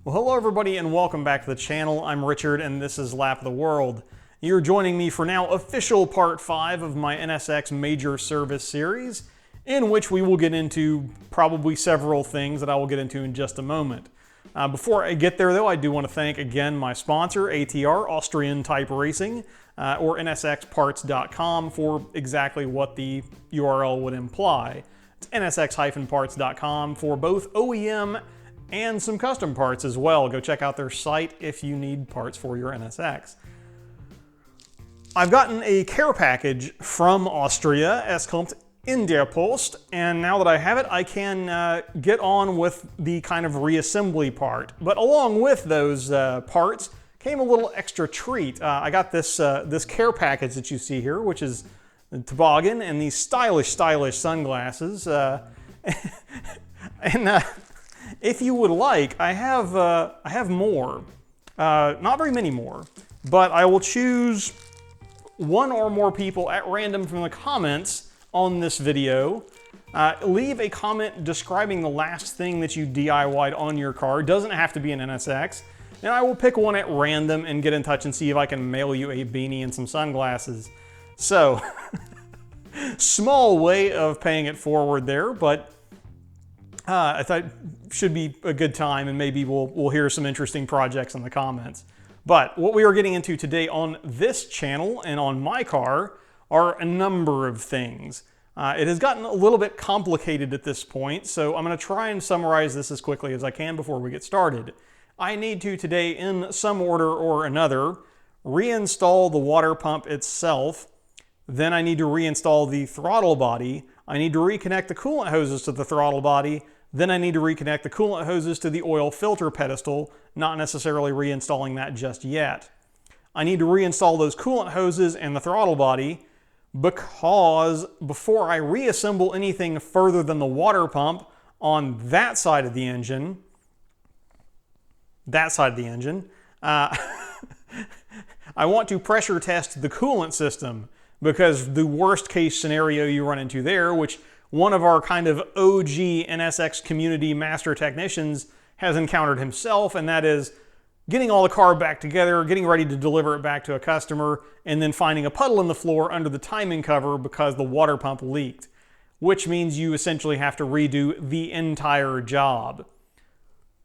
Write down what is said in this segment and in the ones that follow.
Well, hello everybody and welcome back to the channel. I'm Richard and this is Lap of the World. You're joining me for now official part 5 of my NSX Major Service series, in which we will get into probably several things that I will get into in just a moment. Before I get there though, I do want to thank again my sponsor, ATR, Austrian Type Racing, or NSXparts.com for exactly what the URL would imply. It's NSX-parts.com for both OEM and some custom parts as well. Go check out their site if you need parts for your NSX. I've gotten a care package from Austria, es kommt in der Post, and now that I have it, I can get on with the kind of reassembly part. But along with those parts came a little extra treat. I got this this care package that you see here, which is the toboggan and these stylish sunglasses. If you would like, I have more. Not very many more, but I will choose one or more people at random from the comments on this video. Leave a comment describing the last thing that you DIY'd on your car. It doesn't have to be an NSX. And I will pick one at random and get in touch and see if I can mail you a beanie and some sunglasses. So, small way of paying it forward there, but I thought should be a good time, and maybe we'll hear some interesting projects in the comments. But what we are getting into today on this channel and on my car are a number of things. It has gotten a little bit complicated at this point, so I'm going to try and summarize this as quickly as I can before we get started. I need to today, in some order or another, reinstall the water pump itself. Then I need to reinstall the throttle body. I need to reconnect the coolant hoses to the throttle body. Then I need to reconnect the coolant hoses to the oil filter pedestal, not necessarily reinstalling that just yet. I need to reinstall those coolant hoses and the throttle body because before I reassemble anything further than the water pump on that side of the engine, I want to pressure test the coolant system, because the worst case scenario you run into there, which one of our kind of OG NSX community master technicians has encountered himself, and that is getting all the car back together, getting ready to deliver it back to a customer, and then finding a puddle in the floor under the timing cover because the water pump leaked, which means you essentially have to redo the entire job.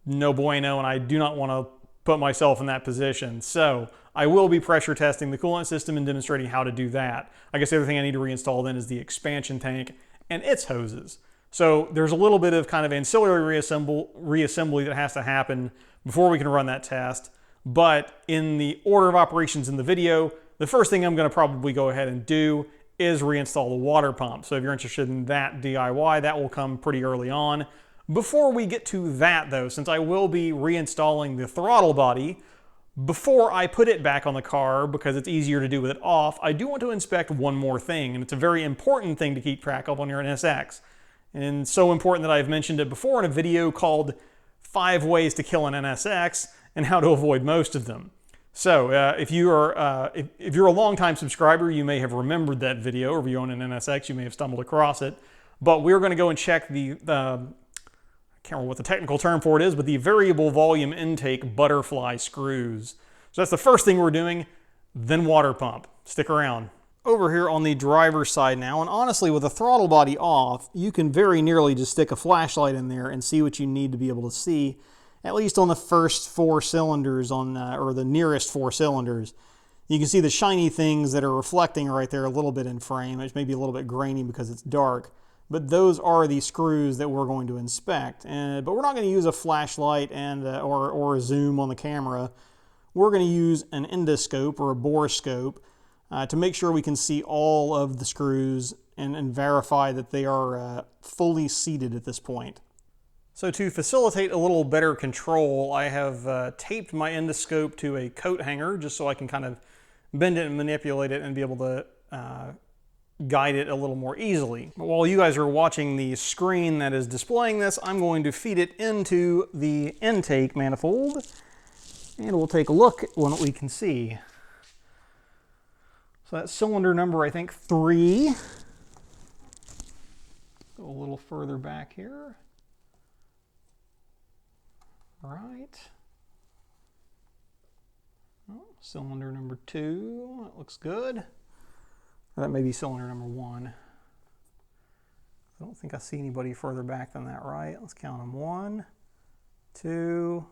No bueno, and I do not want to put myself in that position. So I will be pressure testing the coolant system and demonstrating how to do that. I guess the other thing I need to reinstall then is the expansion tank and its hoses. So there's a little bit of kind of ancillary reassembly that has to happen before we can run that test. But in the order of operations in the video, the first thing I'm going to probably go ahead and do is reinstall the water pump. So if you're interested in that DIY, that will come pretty early on. Before we get to that though, since I will be reinstalling the throttle body, before I put it back on the car, because it's easier to do with it off, I do want to inspect one more thing, and it's a very important thing to keep track of on your NSX. And so important that I've mentioned it before in a video called 5 Ways to Kill an NSX and How to Avoid Most of Them. So if you're a longtime subscriber, you may have remembered that video, or if you own an NSX, you may have stumbled across it. But we're going to go and check the I can't remember what the technical term for it is, but the variable volume intake butterfly screws. So that's the first thing we're doing, then water pump. Stick around. Over here on the driver's side now, and honestly with the throttle body off, you can very nearly just stick a flashlight in there and see what you need to be able to see, at least on the first 4 cylinders, or the nearest 4 cylinders. You can see the shiny things that are reflecting right there a little bit in frame. It's maybe a little bit grainy because it's dark. But those are the screws that we're going to inspect. But we're not going to use a flashlight or a zoom on the camera. We're going to use an endoscope or a borescope to make sure we can see all of the screws and verify that they are fully seated at this point. So to facilitate a little better control, I have taped my endoscope to a coat hanger just so I can kind of bend it and manipulate it and be able to guide it a little more easily. But while you guys are watching the screen that is displaying this, I'm going to feed it into the intake manifold, and we'll take a look at what we can see. So that's cylinder number, I think, 3. Go a little further back here. All right. Oh, cylinder number 2, that looks good. That may be cylinder number 1. I don't think I see anybody further back than that, right? Let's count them. 1, 2,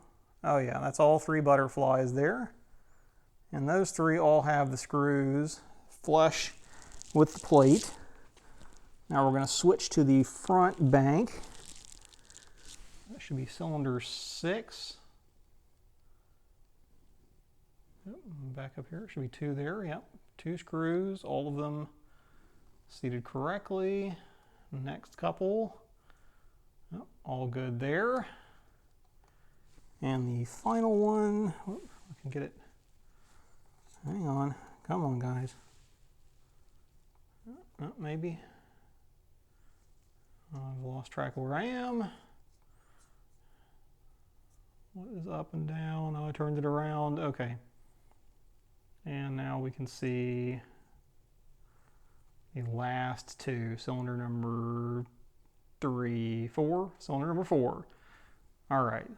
oh yeah, that's all 3 butterflies there. And those 3 all have the screws flush with the plate. Now we're going to switch to the front bank. That should be cylinder 6. Yep, back up here, should be 2 there, yep. 2 screws, all of them seated correctly. Next couple, yep, all good there. And the final one, whoop, I can get it. Hang on, come on guys. Oh, maybe. I've lost track of where I am. What is up and down? Oh, I turned it around, okay. And now we can see the last 2, cylinder number 3, 4, cylinder number 4. All right.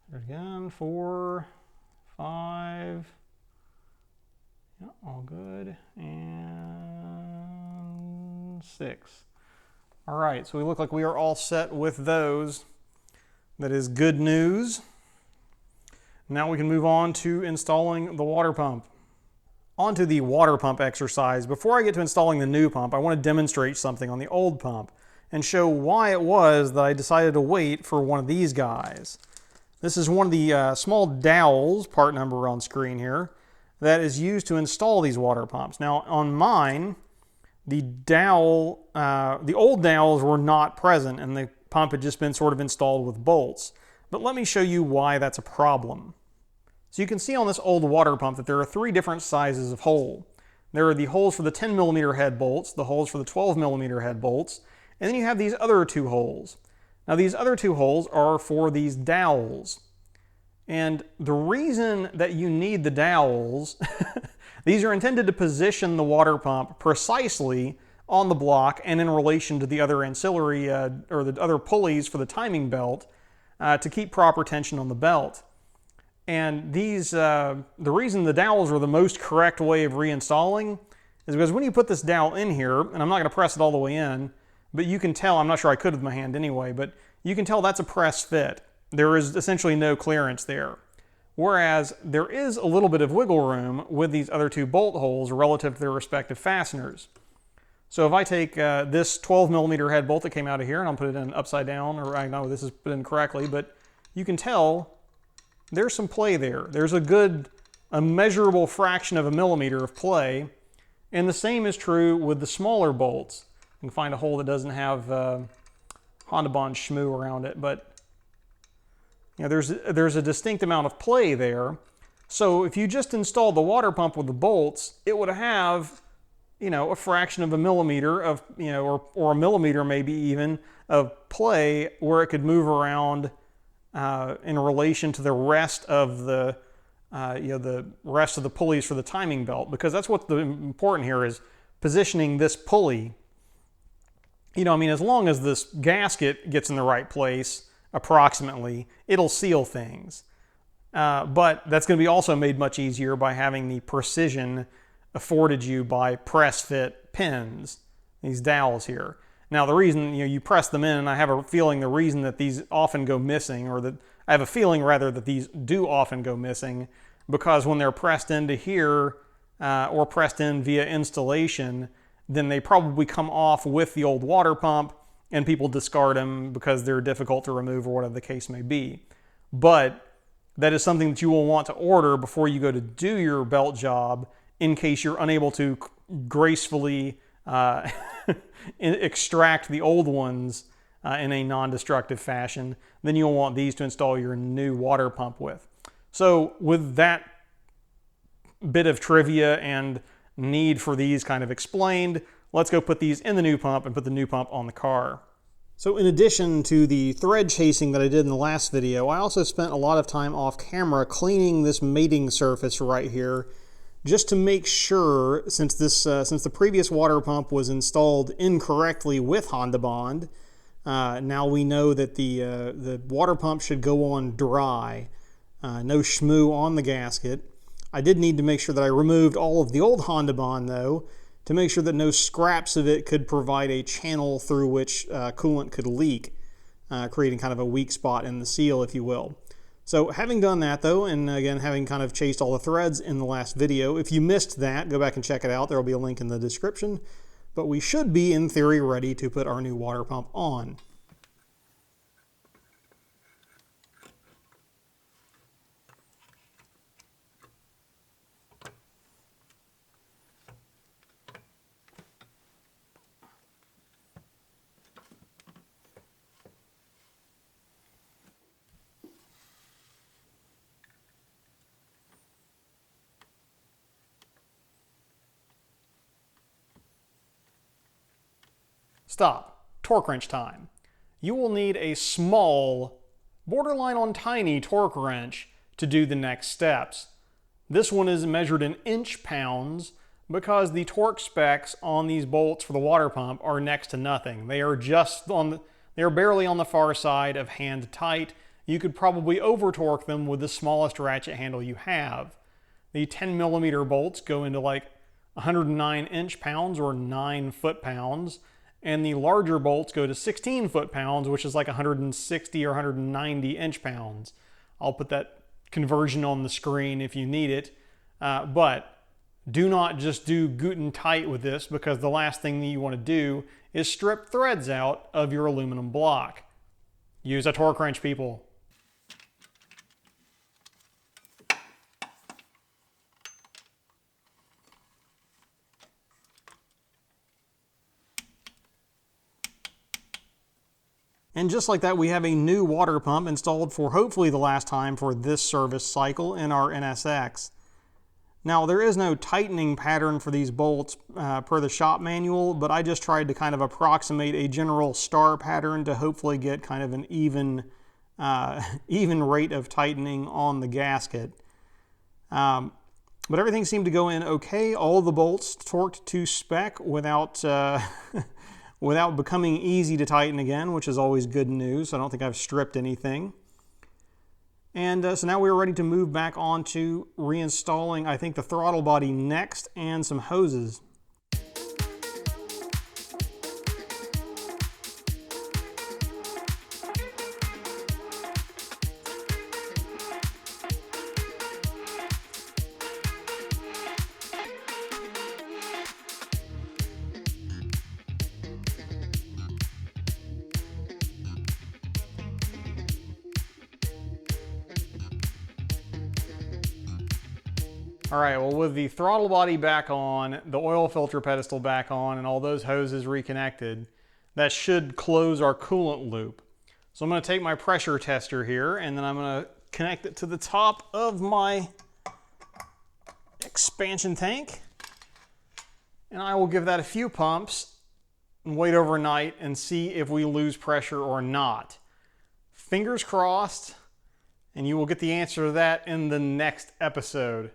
There again, 4, 5. Yeah, all good. And 6. All right, so we look like we are all set with those. That is good news. Now we can move on to installing the water pump. On to the water pump exercise. Before I get to installing the new pump, I want to demonstrate something on the old pump and show why it was that I decided to wait for one of these guys. This is one of the small dowels, part number on screen here, that is used to install these water pumps. Now on mine, the dowel, the old dowels were not present and the pump had just been sort of installed with bolts. But let me show you why that's a problem. So you can see on this old water pump that there are 3 different sizes of hole. There are the holes for the 10mm head bolts, the holes for the 12mm head bolts, and then you have these other 2 holes. Now these other 2 holes are for these dowels. And the reason that you need the dowels, these are intended to position the water pump precisely on the block and in relation to the other ancillary or the other pulleys for the timing belt to keep proper tension on the belt. And these, the reason the dowels are the most correct way of reinstalling is because when you put this dowel in here, and I'm not going to press it all the way in, but you can tell, I'm not sure I could with my hand anyway, but you can tell that's a press fit. There is essentially no clearance there. Whereas there is a little bit of wiggle room with these other 2 bolt holes relative to their respective fasteners. So if I take this 12mm head bolt that came out of here and I'll put it in upside down, or I know this is put in correctly, but you can tell there's some play there. There's a measurable fraction of a millimeter of play. And the same is true with the smaller bolts. You can find a hole that doesn't have Honda Bond schmoo around it, but you know, there's a distinct amount of play there. So if you just installed the water pump with the bolts, it would have, you know, a fraction of a millimeter of, you know, or a millimeter maybe even of play where it could move around in relation to the rest of the, you know, the rest of the pulleys for the timing belt, because that's what's important here is positioning this pulley. You know, I mean, as long as this gasket gets in the right place, approximately, it'll seal things. But that's going to be also made much easier by having the precision afforded you by press fit pins, these dowels here. Now the reason, you know, you press them in, and I have a feeling the reason that these often go missing, or that I have a feeling rather that these do often go missing, because when they're pressed into here or pressed in via installation, then they probably come off with the old water pump and people discard them because they're difficult to remove or whatever the case may be. But that is something that you will want to order before you go to do your belt job in case you're unable to gracefully extract the old ones in a non-destructive fashion. Then you'll want these to install your new water pump with. So with that bit of trivia and need for these kind of explained, let's go put these in the new pump and put the new pump on the car. So in addition to the thread chasing that I did in the last video, I also spent a lot of time off camera cleaning this mating surface right here, just to make sure, since the previous water pump was installed incorrectly with Honda Bond, now we know that the water pump should go on dry. No schmoo on the gasket. I did need to make sure that I removed all of the old Honda bond though, to make sure that no scraps of it could provide a channel through which coolant could leak, creating kind of a weak spot in the seal, if you will. So having done that though, and again having kind of chased all the threads in the last video, if you missed that, go back and check it out. There will be a link in the description. But we should be, in theory, ready to put our new water pump on. Stop. Torque wrench time. You will need a small, borderline on tiny torque wrench to do the next steps. This one is measured in inch-pounds because the torque specs on these bolts for the water pump are next to nothing. They are barely on the far side of hand tight. You could probably over-torque them with the smallest ratchet handle you have. The 10mm bolts go into like 109 inch-pounds or 9 foot-pounds. And the larger bolts go to 16 foot-pounds, which is like 160 or 190 inch-pounds. I'll put that conversion on the screen if you need it. But do not just do Guten tight with this, because the last thing that you want to do is strip threads out of your aluminum block. Use a torque wrench, people. And just like that, we have a new water pump installed for hopefully the last time for this service cycle in our NSX. Now, there is no tightening pattern for these bolts per the shop manual, but I just tried to kind of approximate a general star pattern to hopefully get kind of an even rate of tightening on the gasket. But everything seemed to go in okay. All the bolts torqued to spec without without becoming easy to tighten again, which is always good news. I don't think I've stripped anything. And so now we're ready to move back on to reinstalling, I think, the throttle body next and some hoses. All right, well, with the throttle body back on, the oil filter pedestal back on, and all those hoses reconnected, that should close our coolant loop. So I'm going to take my pressure tester here, and then I'm going to connect it to the top of my expansion tank. And I will give that a few pumps and wait overnight and see if we lose pressure or not. Fingers crossed, and you will get the answer to that in the next episode.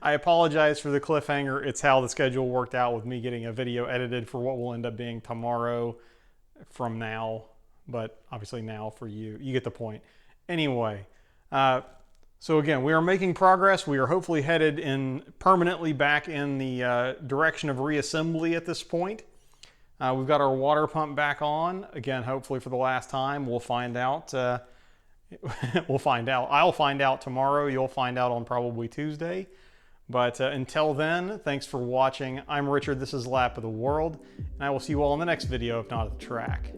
I apologize for the cliffhanger. It's how the schedule worked out with me getting a video edited for what will end up being tomorrow from now. But obviously now for you. You get the point. Anyway, so again, we are making progress. We are hopefully headed in permanently back in the direction of reassembly at this point. We've got our water pump back on. Again, hopefully for the last time. We'll find out. We'll find out. I'll find out tomorrow. You'll find out on probably Tuesday. But until then, thanks for watching. I'm Richard. This is Lap of the World. And I will see you all in the next video, if not at the track.